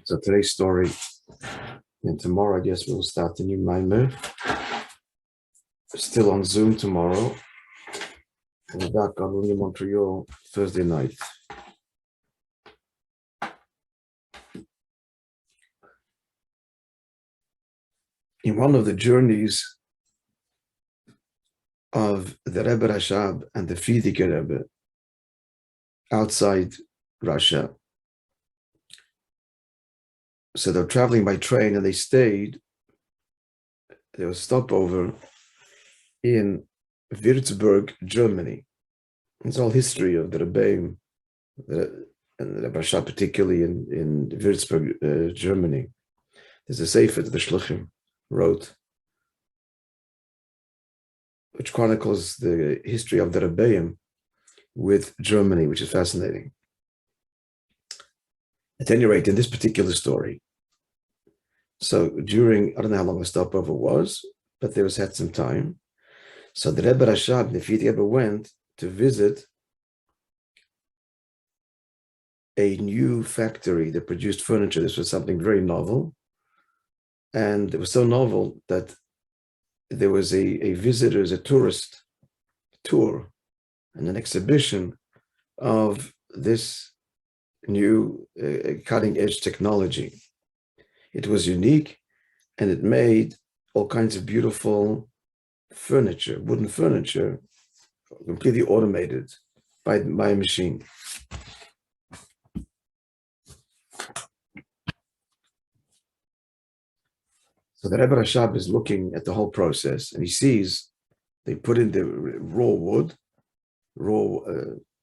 So today's story, and tomorrow I guess we'll start the new Maimer. Still on Zoom tomorrow. And back on Montreal Thursday night. In one of the journeys of the Rebbe Rashab and the Chassidic Rebbe outside Russia, so they're traveling by train and they stayed. There was a stopover in Würzburg, Germany. It's all history of the Rabbi and the Rebbe Rashab, particularly in Würzburg, Germany. There's a sefer that the Shluchim wrote, which chronicles the history of the Rabbi with Germany, which is fascinating. At any rate, in this particular story, so during, I don't know how long the stopover was, but they had some time. So the Rebbe Rashab, the Chassidic Rebbe, went to visit a new factory that produced furniture. This was something very novel. And it was so novel that there was a visitor's, a tourist tour and an exhibition of this new cutting-edge technology. It was unique, and it made all kinds of beautiful furniture, wooden furniture, completely automated by a machine. So the Rebbe Rashab is looking at the whole process, and he sees they put in the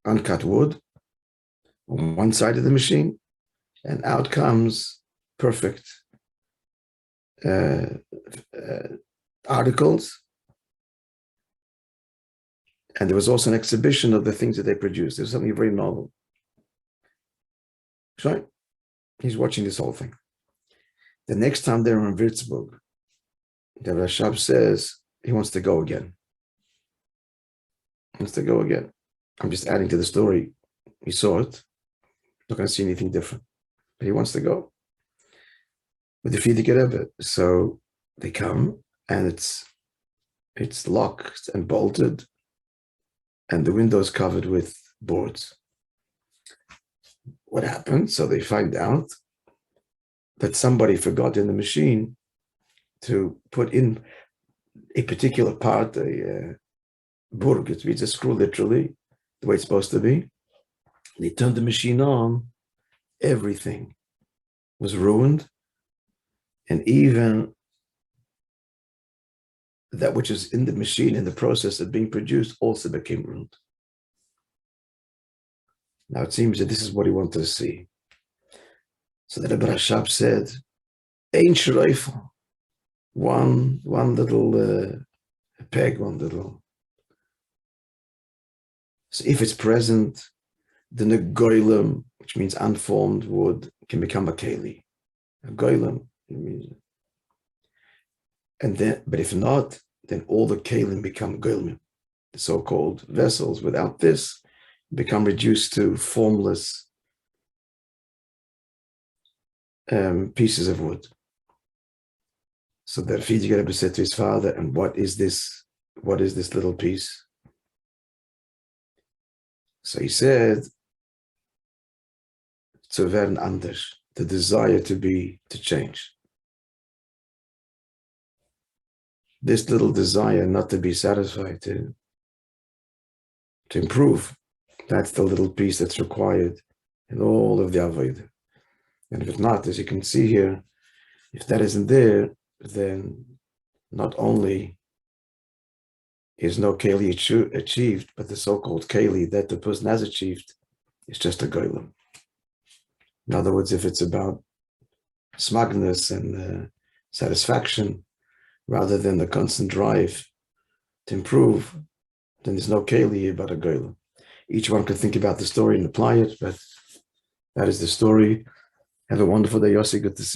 uncut wood on one side of the machine, and out comes perfect articles. And there was also an exhibition of the things that they produced. There was something very novel. So he's watching this whole thing. The next time they're in Würzburg, the Rashab says he wants to go again. He wants to go again. I'm just adding to the story. He saw it. Not going to see anything different. But he wants to go with the Chassidic Rebbe. So they come, and it's locked and bolted, and the window is covered with boards. What happened? So they find out that somebody forgot in the machine to put in a particular part, a burg, it means a screw literally, the way it's supposed to be. They turned the machine on, everything was ruined, and even that which is in the machine, in the process of being produced, also became ruined. Now it seems that this is what he wanted to see. So the Rebbe Rashab said, Ein Shreifel, one little peg, one little. So if it's present, the negoilem, which means unformed wood, can become a keli. A goilem, it means. And then, but if not, then all the kelim become goilem, the so-called vessels. Without this, become reduced to formless pieces of wood. So the Chassidic Rebbe said to his father, and what is this little piece? So he said, zu werden anders, the desire to change. This little desire not to be satisfied, to improve, that's the little piece that's required in all of the Avodah. And if it's not, as you can see here, if that isn't there, then not only is no keli achieved, but the so-called keli that the person has achieved is just a goylem. In other words, if it's about smugness and satisfaction, rather than the constant drive to improve, then there's no keli but a goylem. Each one could think about the story and apply it, but that is the story. Have a wonderful day, Yossi. Good to see you.